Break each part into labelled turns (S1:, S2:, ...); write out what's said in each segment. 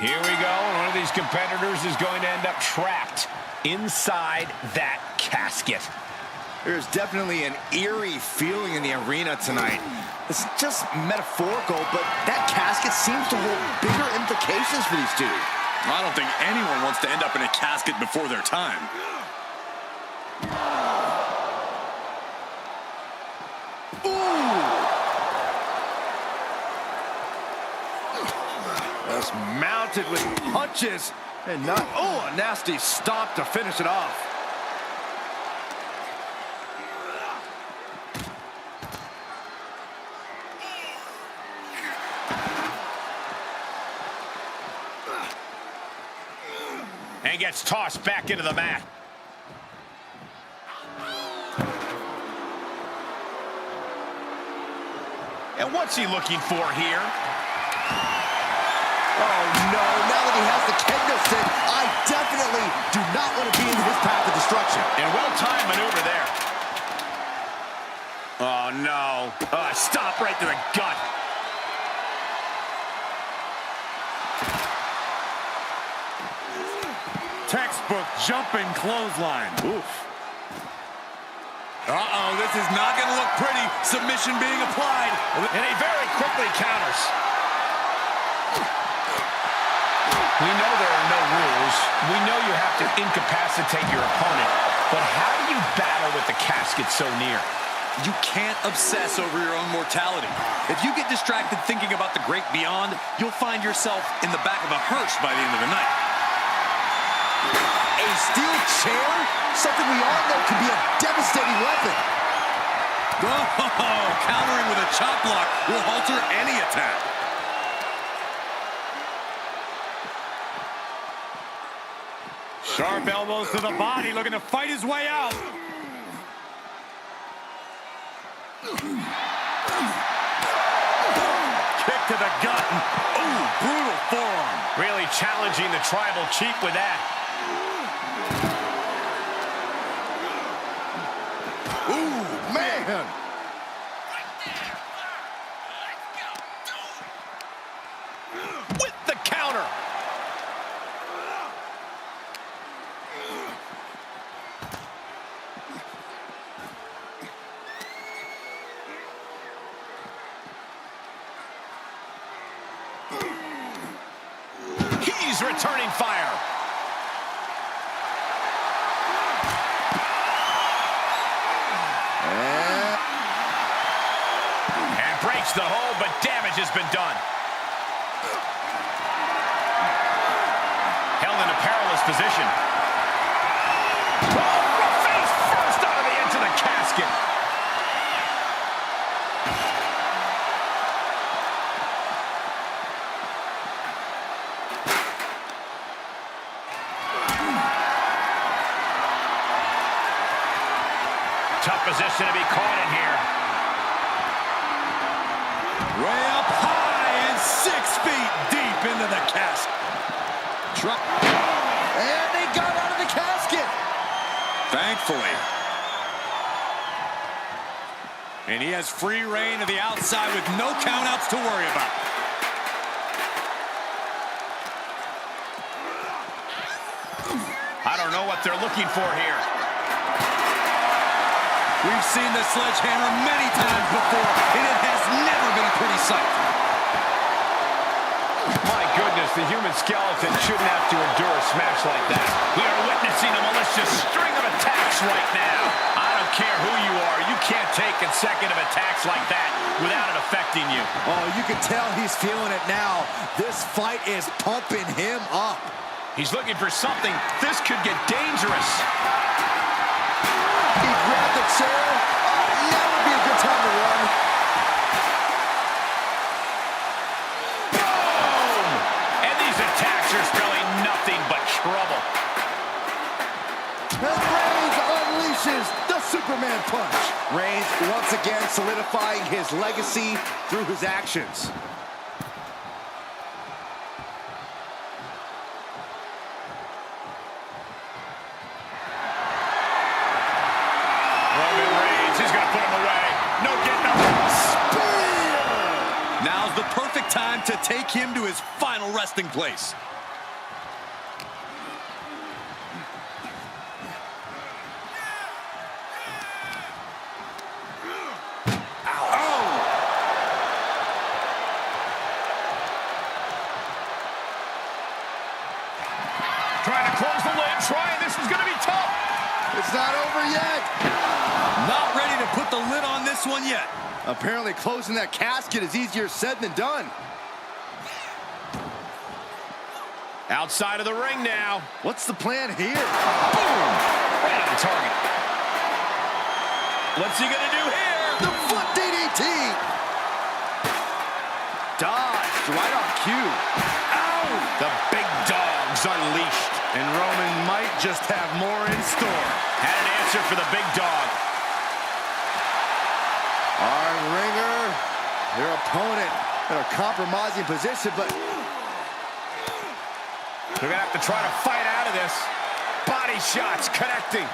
S1: Here we go, and one of these competitors is going to end up trapped inside that casket.
S2: There's definitely an eerie feeling in the arena tonight. It's just metaphorical, but that casket seems to hold bigger implications for these two.
S3: I don't think anyone wants to end up in a casket before their time.
S2: Just mounted with punches and not, a nasty stop to finish it off.
S1: And gets tossed back into the mat. And what's he looking for here?
S2: Oh, no. Now that he has the kendo stick, I definitely do not want to be in his path of destruction.
S1: And well-timed maneuver there. Oh, no. Stop right to the gut.
S4: Textbook jumping clothesline.
S2: Oof.
S3: Uh-oh, this is not going to look pretty. Submission being applied.
S1: And he very quickly counters. We know there are no rules. We know you have to incapacitate your opponent. But how do you battle with the casket so near?
S3: You can't obsess over your own mortality. If you get distracted thinking about the great beyond, you'll find yourself in the back of a hearse by the end of the night.
S2: A steel chair? Something we all know can be a devastating weapon.
S3: Oh, countering with a chop block will halter any attack.
S4: Sharp elbows to the body, looking to fight his way out. Kick to the gut. Ooh, brutal forearm.
S1: Really challenging the tribal chief with that.
S2: Ooh, man.
S1: With the counter. He's returning fire. And breaks the hold, but damage has been done. Held in a perilous position. Oh, face first out of the edge of the casket. Tough position to be caught in here.
S3: Way up high and 6 feet deep into the casket.
S2: And they got out of the casket.
S3: Thankfully. And he has free reign to the outside with no countouts to worry about.
S1: I don't know what they're looking for here.
S3: We've seen the sledgehammer many times before, and it has never been a pretty sight.
S1: My goodness, the human skeleton shouldn't have to endure a smash like that. We are witnessing a malicious string of attacks right now. I don't care who you are, you can't take consecutive attacks like that without it affecting you.
S2: Oh, you can tell he's feeling it now. This fight is pumping him up.
S1: He's looking for something. This could get dangerous.
S2: He grabbed the chair. Oh, now would be a good time to run.
S1: trouble.
S2: And Reigns unleashes the Superman punch. Reigns once again solidifying his legacy through his actions.
S1: Roman Reigns, he's going to put him away. No getting up.
S2: Spear!
S3: Now's the perfect time to take him to his final resting place.
S1: Trying to close the lid, this is going to be tough.
S2: It's not over yet.
S3: Not ready to put the lid on this one yet.
S2: Apparently closing that casket is easier said than done.
S1: Outside of the ring now.
S2: What's the plan here?
S1: Boom! Right on target. What's he going to do here?
S2: The foot DDT! Dodged right on cue.
S1: Ow! The big dog's unleashed.
S4: And Roman might just have more in store.
S1: Had an answer for the big dog.
S2: Our ringer, their opponent in a compromising position, but
S1: they're going to have to try to fight out of this. Body shots connecting.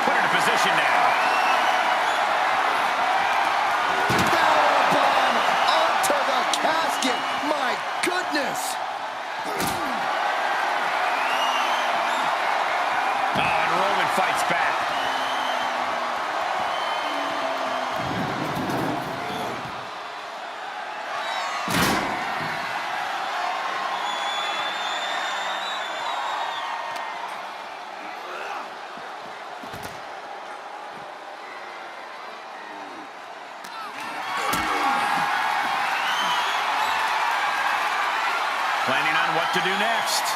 S1: Put in a position now.
S2: powerbomb onto the casket. My goodness.
S1: And Roman fights back. Planning on what to do next.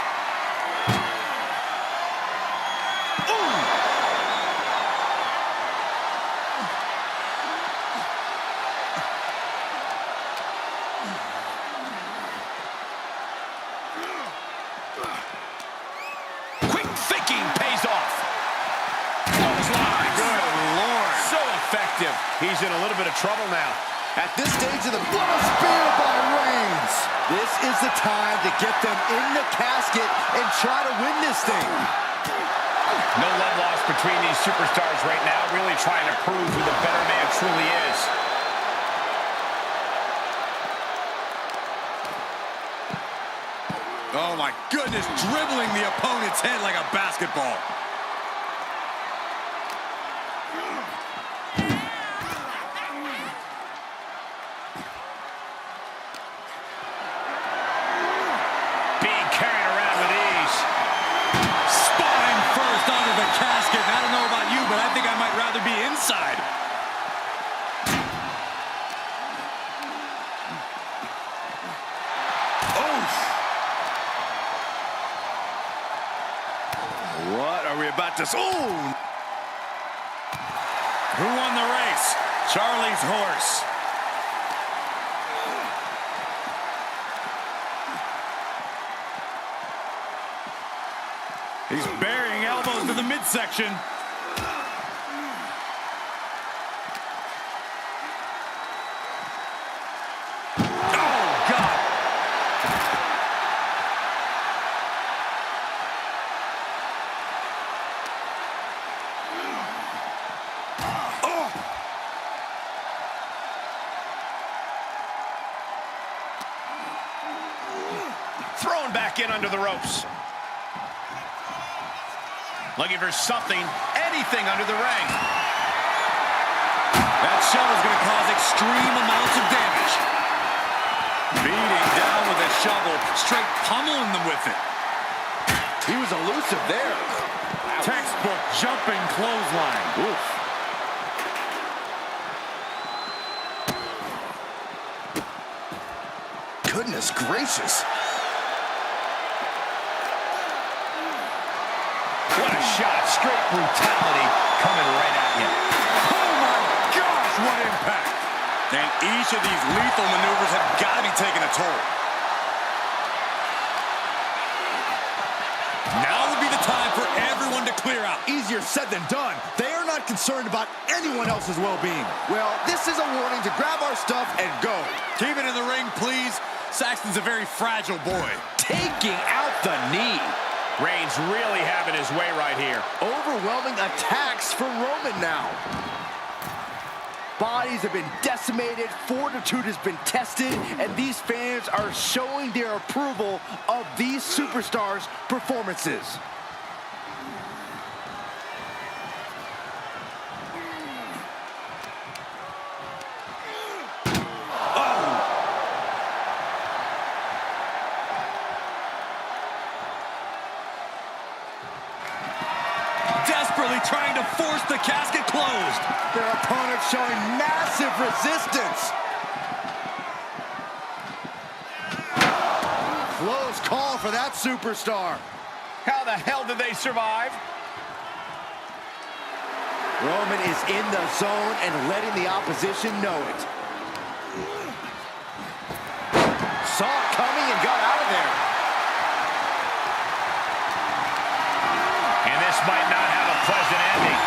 S1: Quick thinking pays off. Clothesline. Good Lord. So effective. He's in a little bit of trouble now.
S2: At this stage of the what a spear by Reigns. This is the time to get them in the casket and try to win this thing.
S1: No love lost between these superstars right now, really trying to prove who the better man truly is.
S3: Oh my goodness, dribbling the opponent's head like a basketball.
S1: Being carried around with ease.
S3: Spine first onto the casket. I don't know about you, but I think I might rather be inside.
S4: What are we about to... Oh! Who won the race? Charlie's horse. He's burying elbows to the midsection. Oh, God!
S1: Thrown back in under the ropes. Looking for something, anything under the ring.
S3: That shove is going to cause extreme amounts of damage. Beating down with a shovel, straight pummeling them with it.
S2: He was elusive there.
S4: Textbook jumping clothesline.
S2: Oof. Goodness gracious.
S1: What a shot. Straight brutality coming right at you.
S4: Oh my gosh, what impact! And each of these lethal maneuvers have got to be taking a toll. Now would be the time for everyone to clear out.
S2: Easier said than done. They are not concerned about anyone else's well-being. Well, this is a warning to grab our stuff and go.
S3: Keep it in the ring, please. Saxton's a very fragile boy.
S1: Taking out the knee. Reigns really having his way right here.
S2: Overwhelming attacks from Roman now. Bodies have been decimated, fortitude has been tested, and these fans are showing their approval of these superstars' performances.
S3: Desperately trying to force the casket closed.
S2: Their opponent showing massive resistance. Close call for that superstar.
S1: How the hell did they survive?
S2: Roman is in the zone and letting the opposition know it. Saw it coming and got out of there.
S1: And this might not have a pleasant ending.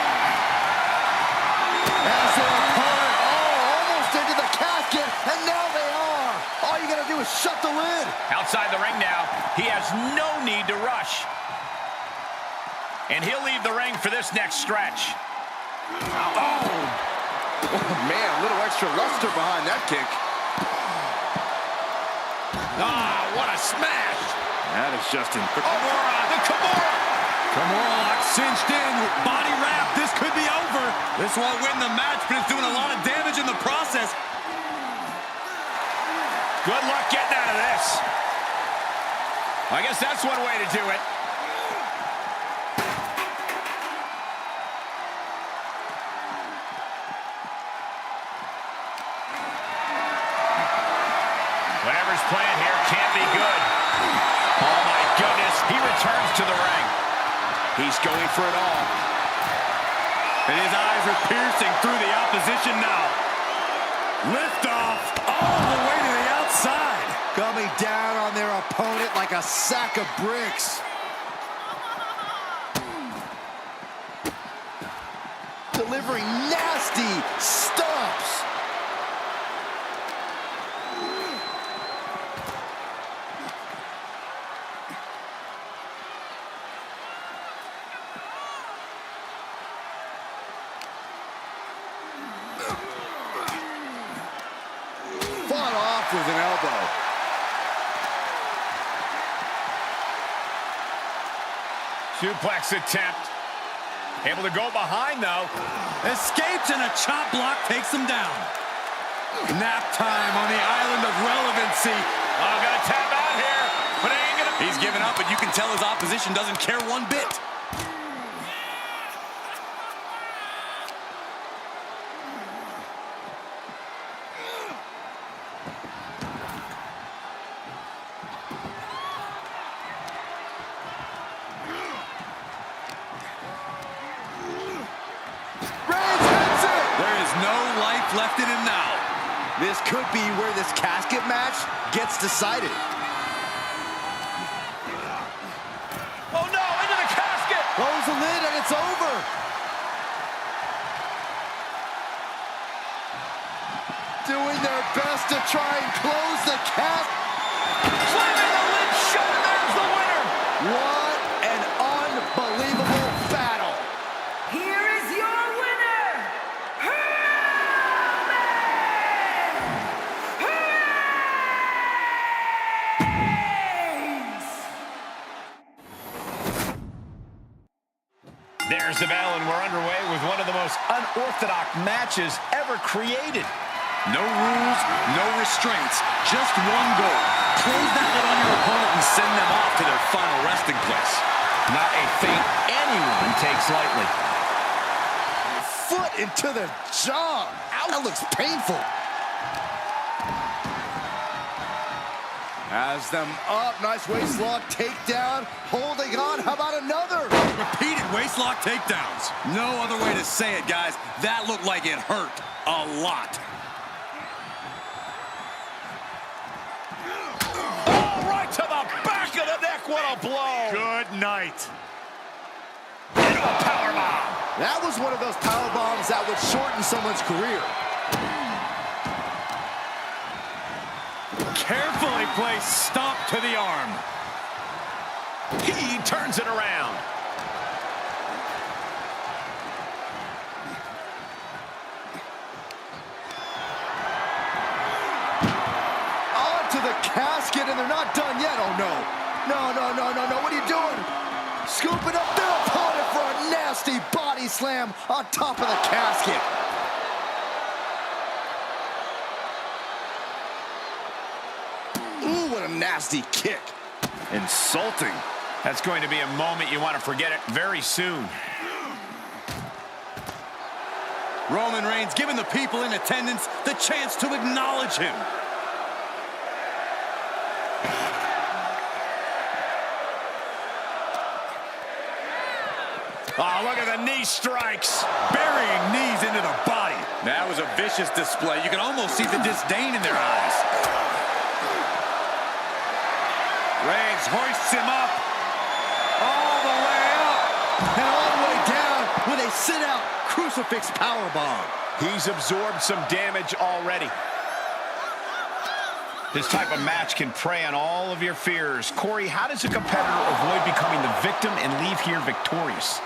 S2: As their opponent, almost into the casket, and now they are. All you gotta do is shut the lid.
S1: Outside the ring now, he has no need to rush. And he'll leave the ring for this next stretch.
S2: Oh, man, a little extra luster behind that kick.
S1: Ah, what a smash!
S2: That is just
S1: The Kimura!
S3: Kimura cinched in, body wrap. This could be over. This won't win the match, but it's doing a lot of damage in the process.
S1: Good luck getting out of this. I guess that's one way to do it. Whatever's playing here can't be good. Oh my goodness, he returns to the ring. He's going for it all.
S3: And his eyes are piercing through the opposition now.
S4: Lift off all the way to the outside.
S2: coming down on their opponent like a sack of bricks. Delivering nasty stomps. Fought off with an elbow.
S1: Suplex attempt. Able to go behind, though.
S3: Escapes and a chop block takes him down. Nap time on the island of relevancy.
S1: Oh, gonna tap out here, but ain't gonna...
S3: He's given up, but you can tell his opposition doesn't care one bit. Left in him now.
S2: This could be where this casket match gets decided.
S1: Oh no, into the casket!
S2: Close the lid and it's over. Doing their best to try and close the casket.
S1: Slamming the lid shut, and there's the winner!
S2: What an unbelievable battle.
S5: Here is your winner,
S1: There's the bell, and we're underway with one of the most unorthodox matches ever created.
S3: No rules, no restraints, just one goal. Close that lid on your opponent and send them off to their final resting place.
S1: Not a fate anyone takes lightly.
S2: Foot into the jaw. That looks painful. Has them up. Nice waist lock takedown. Holding on. How about another?
S3: Repeated waistlock takedowns. No other way to say it, guys. That looked like it hurt a lot.
S1: Oh, right to the back of the neck. What a blow.
S4: Good night.
S1: Into a powerbomb.
S2: That was one of those power bombs that would shorten someone's career.
S4: Carefully placed stomp to the arm.
S1: He turns it around.
S2: Onto the casket, and they're not done yet. Oh, no. No. What are you doing? Scooping up their opponent for a nasty body slam on top of the casket. Ooh, what a nasty kick.
S4: Insulting.
S1: That's going to be a moment you want to forget it very soon.
S3: Roman Reigns giving the people in attendance the chance to acknowledge him.
S1: Oh, look at the knee strikes.
S3: Burying knees into the body. That was a vicious display. You can almost see the disdain in their eyes. Reigns hoists him up. All the way up.
S2: And all the way down with a sit-out crucifix powerbomb.
S1: He's absorbed some damage already. This type of match can prey on all of your fears. Corey, how does a competitor avoid becoming the victim and leave here victorious?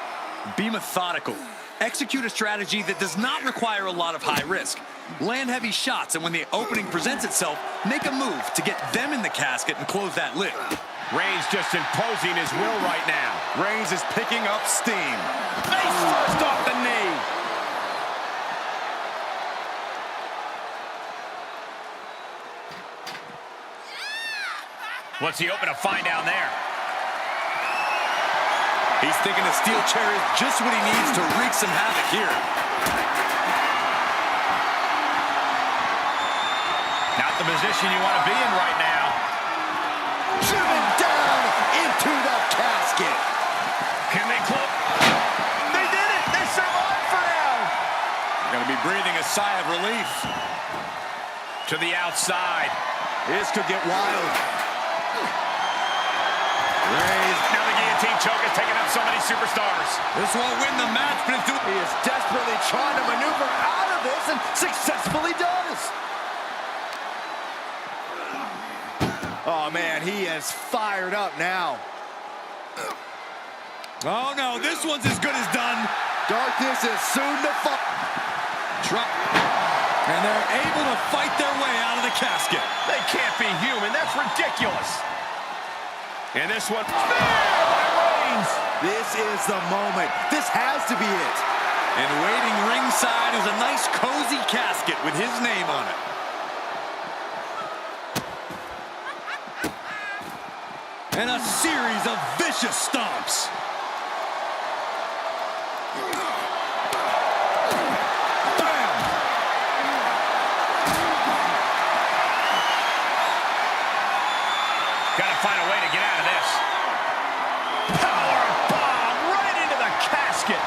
S3: Be methodical. Execute a strategy that does not require a lot of high risk. Land heavy shots, and when the opening presents itself, make a move to get them in the casket and close that lid.
S1: Reigns just imposing his will right now.
S4: Reigns is picking up steam.
S1: Face first off the knee. What's he open to find down there?
S3: He's thinking a steel chair is just what he needs to wreak some havoc here.
S1: Not the position you want to be in right now.
S2: Driven down into the casket.
S1: Can they close? They did it! They survived for now!
S3: Gonna be breathing a sigh of relief.
S1: To the outside.
S2: This could get wild.
S1: Reigns. Now the guillotine choke is taking up so many superstars.
S3: This won't win the match, but it's doing...
S2: He is desperately trying to maneuver out of this and successfully does. Oh, man, he is fired up now.
S3: Oh, no, this one's as good as done.
S2: Darkness is soon to fall.
S3: And they're able to fight their way out of the casket.
S1: They can't be human. That's ridiculous. And this one, by Reigns.
S2: This is the moment. This has to be it.
S3: And waiting ringside is a nice cozy casket with his name on it. And a series of vicious stomps. Bam!
S1: Gotta find a way to get out of this. Power bomb right into the casket.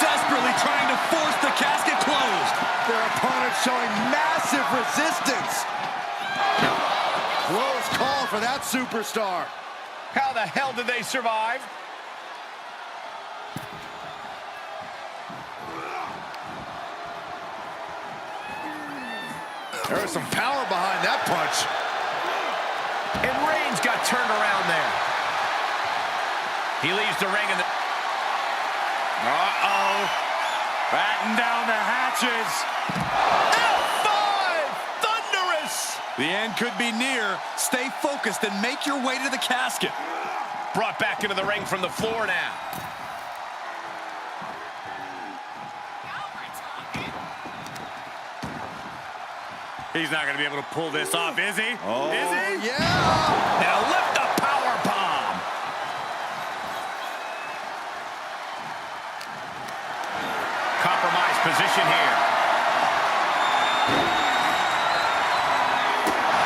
S3: Desperately trying to force the casket closed.
S2: Their opponent showing massive resistance. Close call for that superstar.
S1: How the hell did they survive?
S2: There was some power behind that punch.
S1: And Reigns got turned around there. He leaves the ring in the...
S4: Uh-oh. Batten down the hatches.
S1: F5! Thunderous!
S3: The end could be near. Stay focused and make your way to the casket.
S1: Brought back into the ring from the floor now.
S4: He's not going to be able to pull this off, is he?
S2: Oh,
S4: is he?
S2: yeah!
S1: Now lift the power bomb. Compromised position here.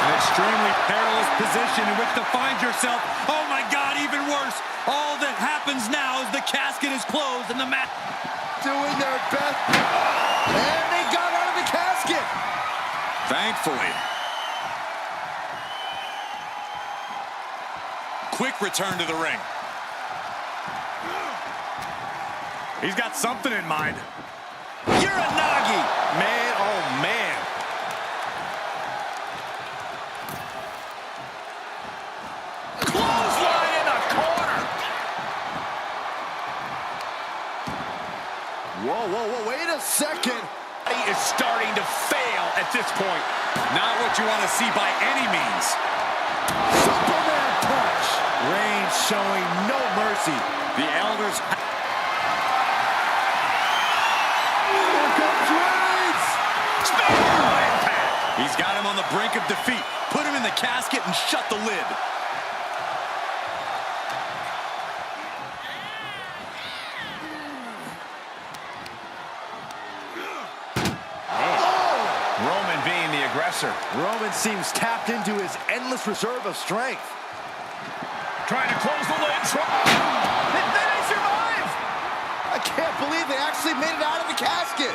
S2: And the
S3: extremely perilous position in which to find yourself. Oh my God, even worse. All that happens now is the casket is closed and the match
S2: doing their best. And they got out of the casket.
S3: thankfully. Quick return to the ring. He's got something in mind. You're a Nagi.
S4: Man, oh man.
S1: Clothesline in the corner.
S2: Whoa, wait a second.
S1: He is starting to fail at this point.
S3: Not what you want to see by any means.
S2: Superman punch.
S4: Reigns showing no mercy. The elders.
S2: Here comes Reigns.
S3: He's got him on the brink of defeat. Put him in the casket and shut the lid.
S1: Roman being the aggressor.
S2: Roman seems tapped into his endless reserve of strength.
S1: Trying to close the lid. Then they survive.
S2: I can't believe they actually made it out of the casket.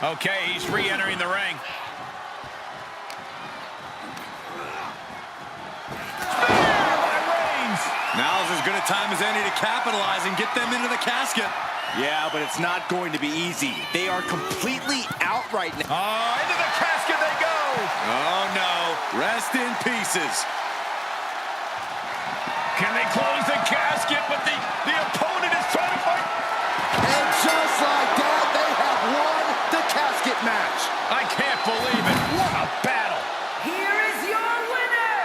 S1: Okay, he's re-entering the ring.
S3: Now's as good a time as any to capitalize and get them into the casket.
S4: Yeah, but it's not going to be easy. They are completely out right now.
S1: Oh, into the casket they go.
S3: Oh no, rest in pieces.
S1: Can they close the casket? But the opponent is trying to fight.
S2: And just like that, they have won the casket match.
S1: I can't believe it. What a battle.
S5: Here is your winner,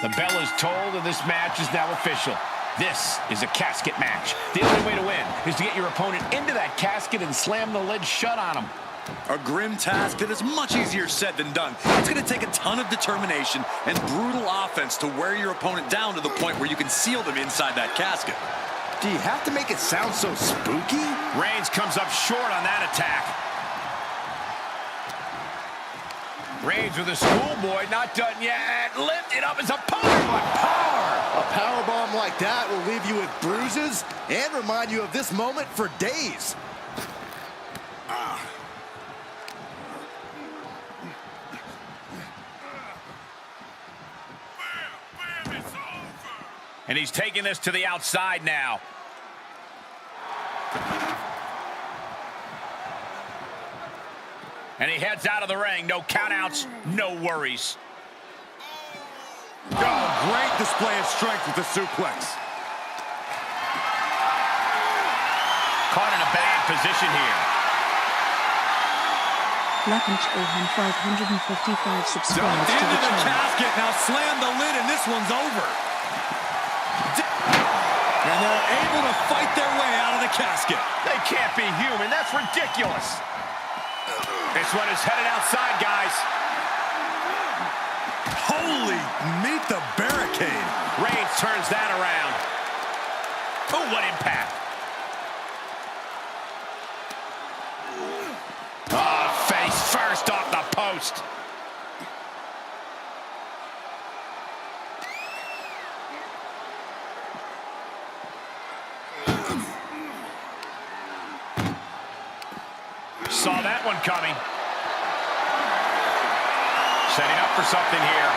S1: The bell is tolled and this match is now official. This is a casket match. The only way to win is to get your opponent into that casket and slam the lid shut on him.
S3: A grim task that is much easier said than done. It's going to take a ton of determination and brutal offense to wear your opponent down to the point where you can seal them inside that casket.
S2: Do you have to make it sound so spooky?
S1: Reigns comes up short on that attack. Reigns with a schoolboy, not done yet. Lifted up as a power.
S2: A powerbomb like that will leave you with bruises and remind you of this moment for days.
S1: And he's taking this to the outside now. And he heads out of the ring. No countouts, no worries.
S4: Oh, great display of strength with the suplex.
S1: Caught in a bad position here.
S6: Lakunch Ohan 555 subscribes
S3: Dumped
S6: to
S3: into
S6: the
S3: the
S6: channel.
S3: casket. Now slam the lid and this one's over. And they're able to fight their way out of the casket.
S1: They can't be human. That's ridiculous. This one is headed outside, guys.
S3: Holy, meet the barricade.
S1: Reigns turns that around. Oh, what impact. Oh, face first off the post. Saw that one coming. Setting up for something here.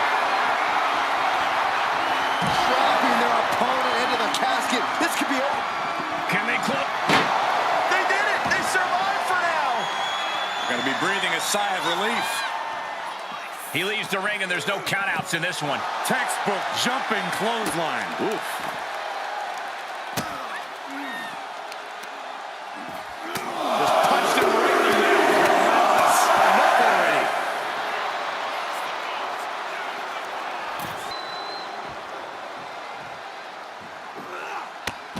S2: Dropping their opponent into the casket. This could be over.
S1: Can they close? They did it! They survived for now!
S3: Gonna be breathing a sigh of relief.
S1: He leaves the ring and there's no countouts in this one.
S4: Textbook jumping clothesline.
S2: Oof.
S1: Just punched him right in the middle. Enough already.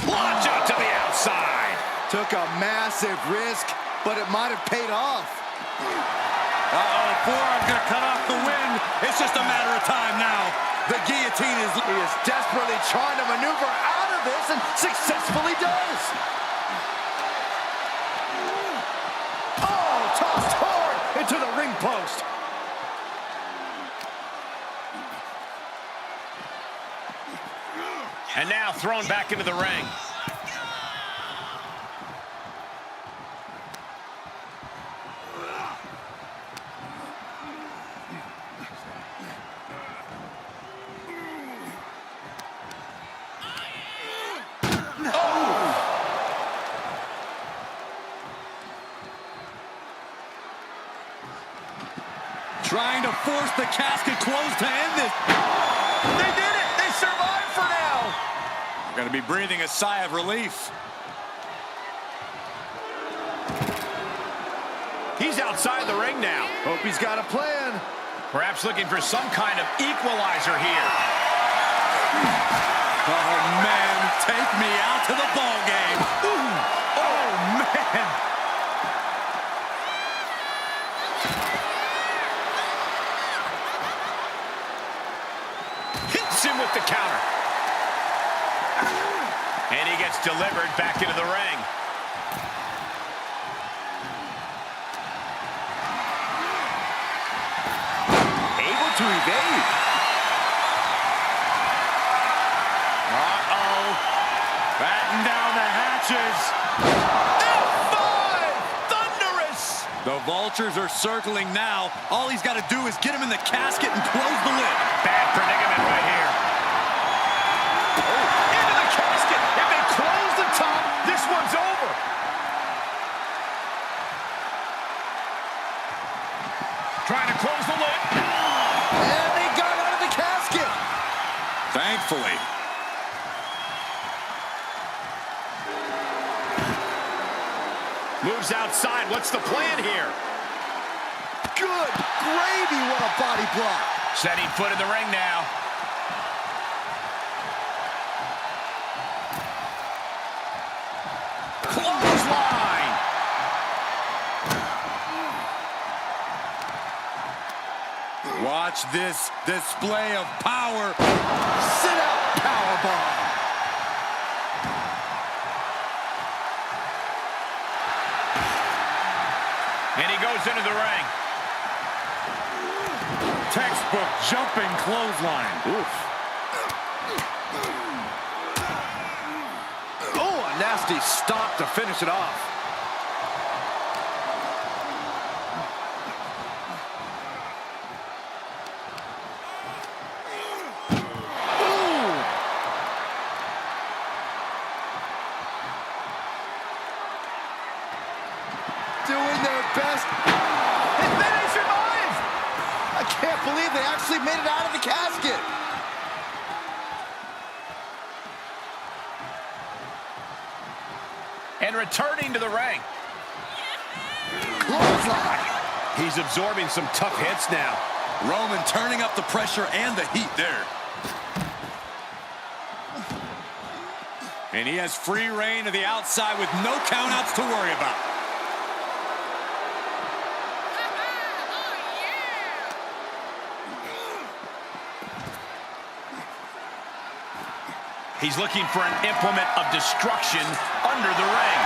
S1: Launch out to the outside.
S2: Took a massive risk, but it might have paid off.
S4: Uh-oh, forearm's gonna cut off the wind. It's just a matter of time now. The guillotine is...
S2: He is desperately trying to maneuver out of this and successfully does. Oh, tossed hard into the ring post.
S1: And now thrown back into the ring.
S3: Trying to force the casket closed to end this.
S2: They did it. They survived for now.
S4: Gonna be breathing a sigh of relief.
S1: He's outside the ring now.
S2: Hope he's got a plan.
S1: Perhaps looking for some kind of equalizer here.
S3: Oh, man, take me out to the ball game.
S1: Oh, man. Hits him with the counter. And he gets delivered back into the ring. Able to evade. Uh-oh.
S4: Batten down the hatches.
S1: F5! Thunderous!
S3: The Vultures are circling now. All he's got to do is get him in the casket and close the lid.
S1: Bad predicament right here. Oh, into the casket. If they close the top, this one's over. Trying to close the lid.
S2: And they got out of the casket.
S3: Thankfully.
S1: Moves outside. What's the plan here?
S2: Good gravy, what a body block.
S1: Setting foot in the ring now. Clothesline.
S3: Watch this display of power.
S2: Sit out powerbomb.
S1: And he goes into the ring.
S4: Textbook jumping clothesline.
S1: Oof.
S2: Oh, a nasty stop to finish it off. Doing their best. And then they survived. I can't believe they actually made it out of the casket.
S1: And returning to the ring.
S2: Clothesline.
S1: He's absorbing some tough hits now.
S3: Roman turning up the pressure and the heat there. And he has free reign to the outside with no countouts to worry about.
S1: He's looking for an implement of destruction under the ring.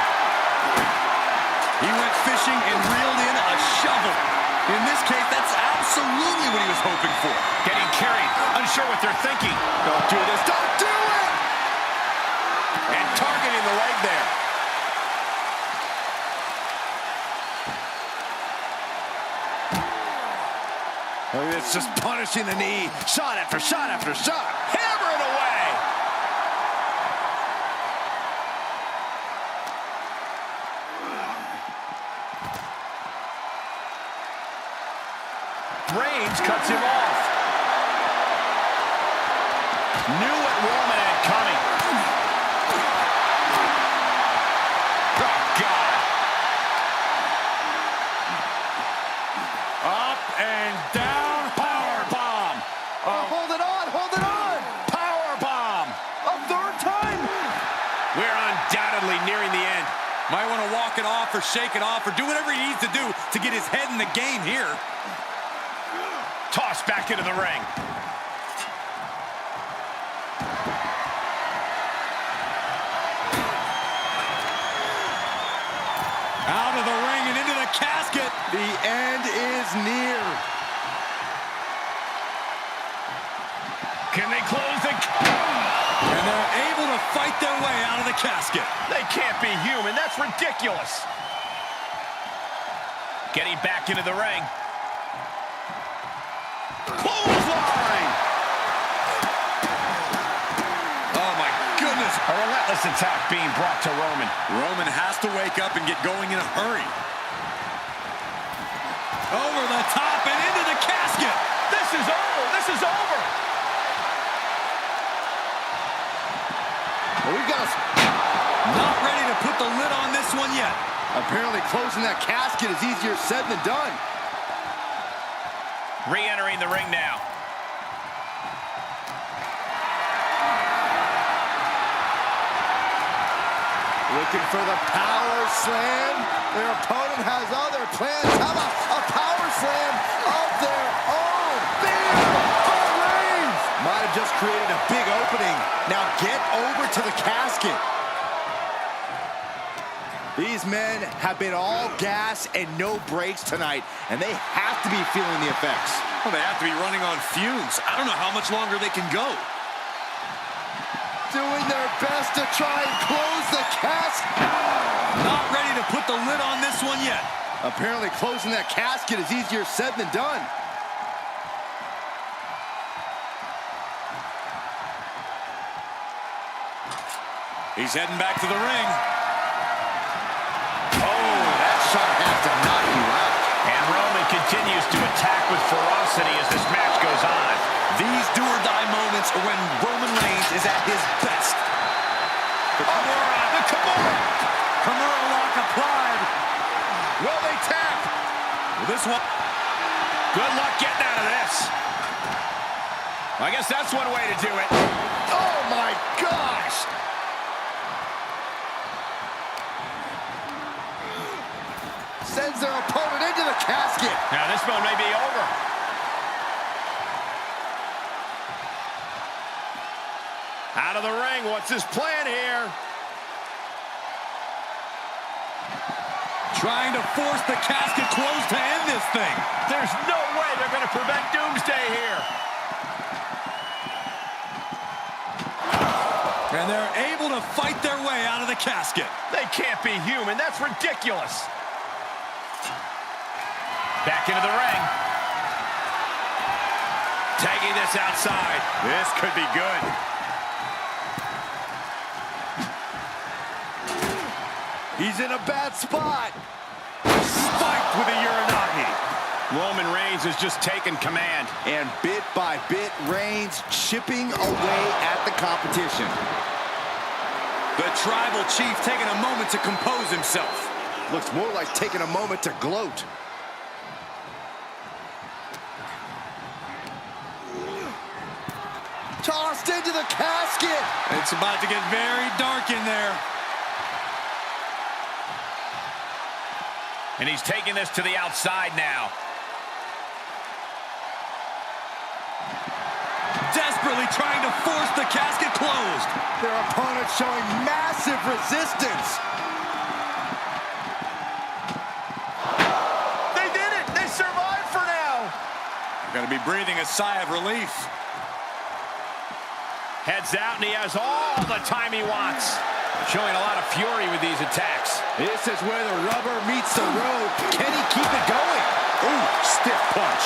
S3: He went fishing and reeled in a shovel. In this case, that's absolutely what he was hoping for.
S1: Getting carried, unsure what they're thinking.
S2: Don't do this. Don't do it.
S1: And targeting the leg there.
S2: It's just punishing the knee. Shot after shot after shot.
S1: Hammer it away. Reigns cuts him off. Knew what Roman had coming. Oh, God.
S4: Up and down. Power bomb.
S2: Hold it on. Hold it on.
S1: Power bomb.
S2: A third time.
S1: We're undoubtedly nearing the end.
S3: Might want to walk it off or shake it off or do whatever he needs to do to get his head in the game here.
S1: Tossed back into the ring.
S3: Out of the ring and into the casket.
S2: The end is near.
S1: Can they close the...
S3: And they're able to fight their way out of the casket.
S1: They can't be human. That's ridiculous. Getting back into the ring. Clothesline!
S3: Oh, my goodness.
S1: A relentless attack being brought to Roman.
S3: Roman has to wake up and get going in a hurry. Over the top and into the casket.
S1: This is over. This is over.
S2: Well, we've got
S3: Not ready to put the lid on this one yet.
S2: apparently closing that casket is easier said than done.
S1: Re-entering the ring now.
S2: Looking for the power slam. Their opponent has other plans. How about a power slam of their own? Big for Reigns. Might have just created a big opening. Now get over to the casket. These men have been all gas and no brakes tonight, and they have to be feeling the effects.
S3: Well, they have to be running on fumes. I don't know how much longer they can go.
S2: Doing their best to try and close the casket.
S3: Not ready to put the lid on this one yet.
S2: Apparently closing that casket is easier said than done.
S3: He's heading back to the ring.
S2: Oh, that shot has to knock you out.
S1: And Roman continues to attack with ferocity as this match goes on.
S3: These do-or-die moments are when Roman Reigns is at his best.
S1: The Kimura.
S3: Kimura lock applied.
S1: Will they tap?
S3: Well, this one.
S1: Good luck getting out of this. I guess that's one way to do it.
S2: Oh, my gosh. Sends their opponent into the casket.
S1: Now this one may be over. Out of the ring, what's his plan here?
S3: Trying to force the casket closed to end this thing.
S1: There's no way they're going to prevent Doomsday here.
S3: And they're able to fight their way out of the casket.
S1: They can't be human. That's ridiculous. Back into the ring. Taking this outside. This could be good.
S2: He's in a bad spot.
S1: Spiked with a Uranagi. Roman Reigns has just taken command.
S2: And bit by bit, Reigns chipping away at the competition.
S3: The tribal chief taking a moment to compose himself.
S2: Looks more like taking a moment to gloat. Tossed into the casket.
S3: It's about to get very dark in there.
S1: And he's taking this to the outside now.
S3: Desperately trying to force the casket closed.
S2: Their opponent showing massive resistance.
S1: They did it! They survived for now!
S3: Going to be breathing a sigh of relief.
S1: Heads out, and he has all the time he wants. Showing a lot of fury with these attacks.
S2: This is where the rubber meets the road. Can he keep it going? Ooh, stiff punch.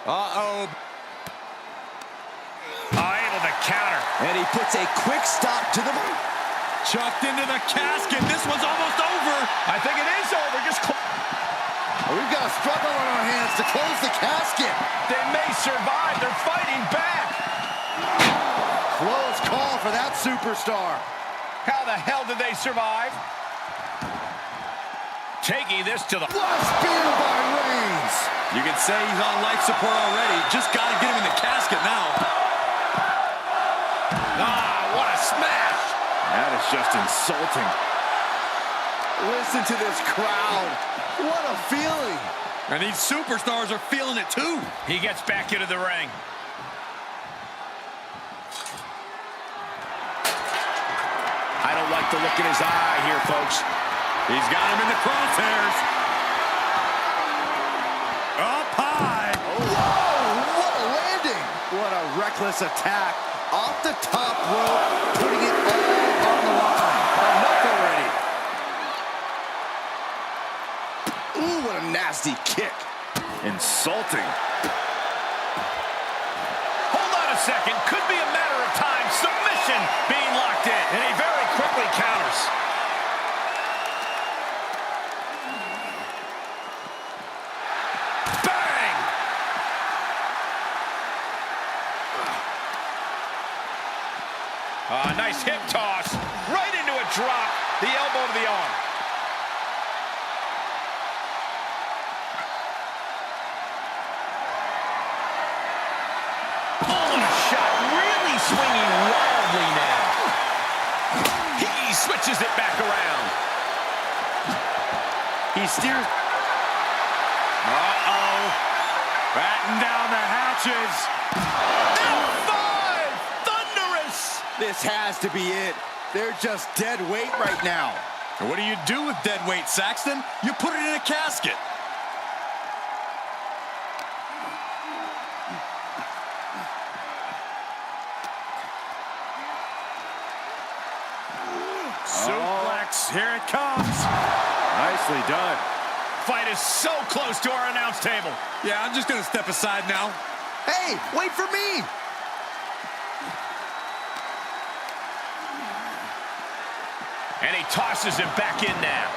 S3: Uh-oh.
S1: Able to counter.
S2: And he puts a quick stop to the...
S3: Chucked into the casket. This one's almost over.
S1: I think it is over. Just
S2: We've got a struggle on our hands to close the casket.
S1: They may survive. They're fighting back.
S2: Close call for that superstar.
S1: How the hell did they survive? Taking this to the...
S2: What a spear by Reigns.
S3: You can say he's on life support already. Just got to get him in the casket now.
S1: Ah, what a smash!
S2: That is just insulting. Listen to this crowd. What a feeling.
S3: And these superstars are feeling it too.
S1: He gets back into the ring. I don't like the look in his eye here, folks.
S3: He's got him in the crosshairs. Up high.
S2: Whoa, what a landing. What a reckless attack. Off the top rope, putting it all on the line. Enough already. Ooh, what a nasty kick. Insulting.
S1: Hold on a second. Could be a matter of time. Submission being locked in. And he very quickly counters. Bang! Nice hip toss. Right into a drop. The elbow to the arm. Shot really swinging wildly now. He switches it back around.
S3: He steers. Uh-oh. Batten down the hatches.
S1: F5! Thunderous!
S2: This has to be it. They're just dead weight right now.
S3: And what do you do with dead weight, Saxton? You put it in a casket. Suplex, here it comes.
S2: Nicely done.
S1: Fight is so close to our announce table.
S3: Yeah, I'm just gonna step aside now.
S2: Hey, wait for me.
S1: And he tosses him back in now.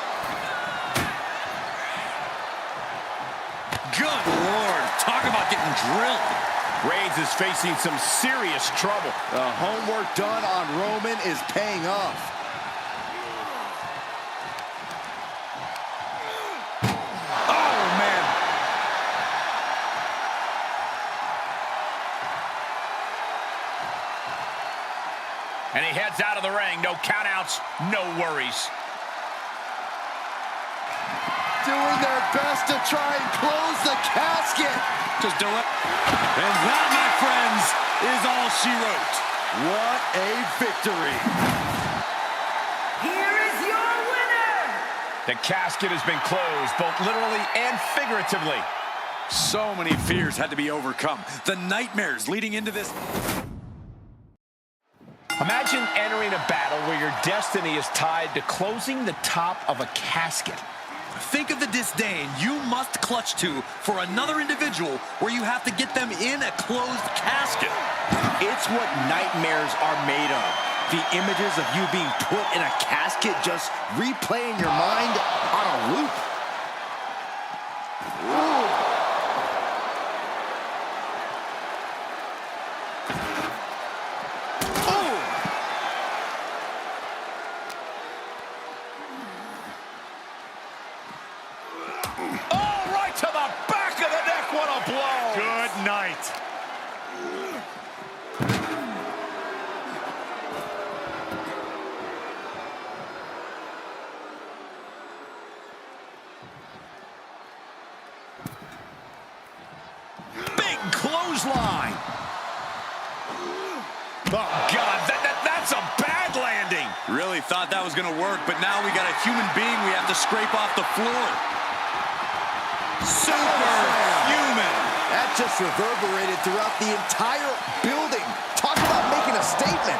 S3: Good Lord, talk about getting drilled.
S1: Reigns is facing some serious trouble.
S2: The homework done on Roman is paying off. Oh, man.
S1: And he heads out of the ring. No countouts, no worries.
S2: Doing their best to try and close the casket.
S3: Just do it. And that, my friends, is all she wrote.
S2: What a victory.
S5: Here is your winner.
S1: The casket has been closed, both literally and figuratively.
S3: So many fears had to be overcome. The nightmares leading into this.
S1: Imagine entering a battle where your destiny is tied to closing the top of a casket.
S3: Think of the disdain you must clutch to for another individual where you have to get them in a closed casket.
S2: It's what nightmares are made of. The images of you being put in a casket just replay in your mind on a loop. Ooh.
S1: Oh, right to the back of the neck. What a blow.
S3: Good night.
S1: Big clothesline. Oh, God, that's a bad landing.
S3: Really thought that was going to work, but now we got a human being we have to scrape off the floor. Superhuman.
S2: That just reverberated throughout the entire building. Talk about making a statement.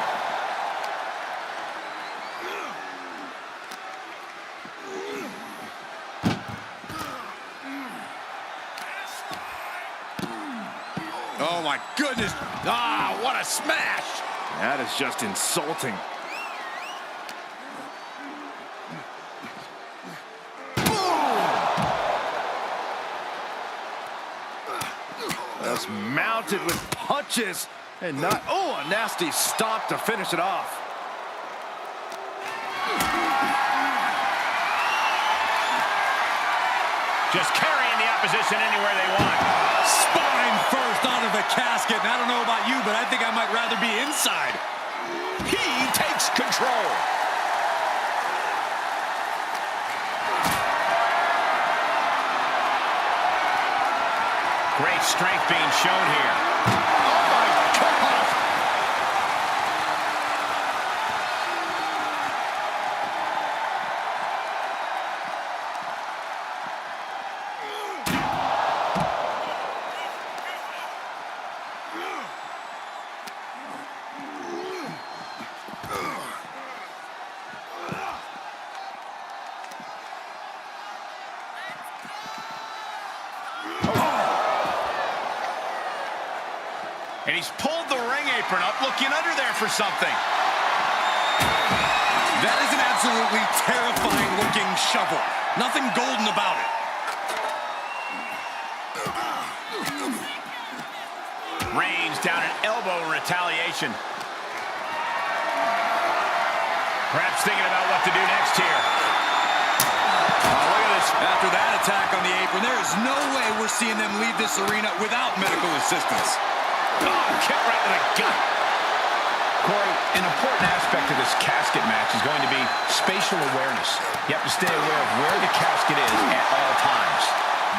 S3: Oh, my goodness.
S1: Ah, what a smash.
S2: That is just insulting. That's mounted with punches and not, oh, a nasty stomp to finish it off.
S1: Just carrying the position anywhere they want.
S3: Spine first onto the casket. And I don't know about you, but I think I might rather be inside.
S1: He takes control. Great strength being shown here. Oh, my God. And he's pulled the ring apron up, looking under there for something.
S3: That is an absolutely terrifying looking shovel. Nothing golden about it.
S1: Reigns down an elbow in retaliation. Perhaps thinking about what to do next here. Oh, look at this.
S3: After that attack on the apron, there is no way we're seeing them leave this arena without medical assistance.
S1: Oh, kick right to the gut. Corey, an important aspect of this casket match is going to be spatial awareness. You have to stay aware of where the casket is at all times.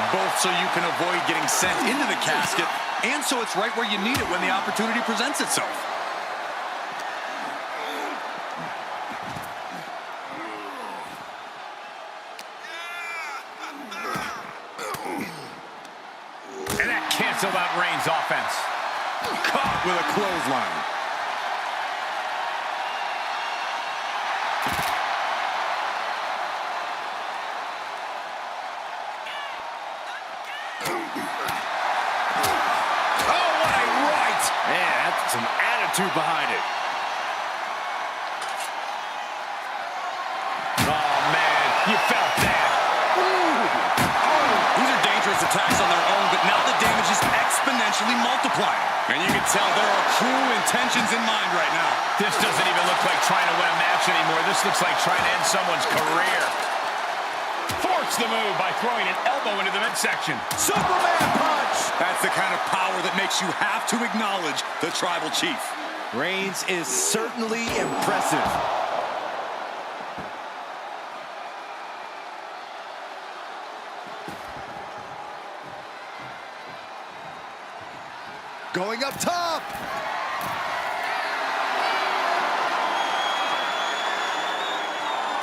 S3: Both so you can avoid getting sent into the casket, and so it's right where you need it when the opportunity presents itself.
S1: And that canceled out Reigns' offense.
S3: Caught with a clothesline.
S1: Oh, what a right!
S4: Man, that's some attitude behind it.
S1: Oh, man, you felt that.
S3: These are dangerous attacks on their own, but now the damage is exponentially multiplying. And you can tell there are cruel intentions in mind right now.
S1: This doesn't even look like trying to win a match anymore. This looks like trying to end someone's career. Force the move by throwing an elbow into the midsection.
S2: Superman punch!
S3: That's the kind of power that makes you have to acknowledge the tribal chief.
S2: Reigns is certainly impressive. Going up top!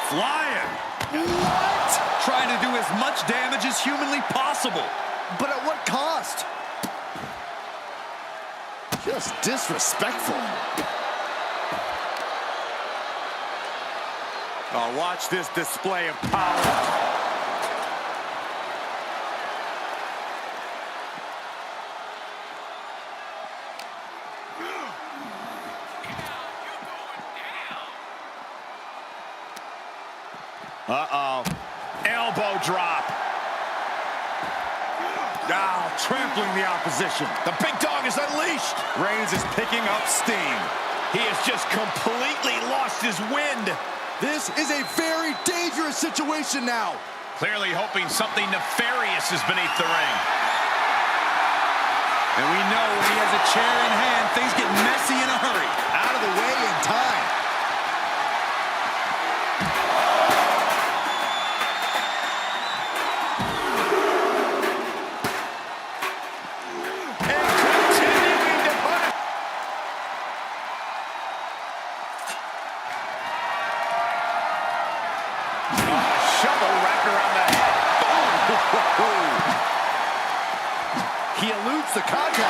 S3: Flying. What? Trying to do as much damage as humanly possible.
S2: But at what cost? Just disrespectful.
S4: Oh, watch this display of power.
S1: Uh-oh. Elbow drop.
S4: Now trampling the opposition.
S1: The big dog is unleashed.
S4: Reigns is picking up steam.
S1: He has just completely lost his wind.
S2: This is a very dangerous situation now.
S1: Clearly hoping something nefarious is beneath the ring.
S3: And we know when he has a chair in hand, things get messy in a hurry.
S2: Out of the way in time.
S1: Shovel wrapped around the head.
S2: He eludes the contact.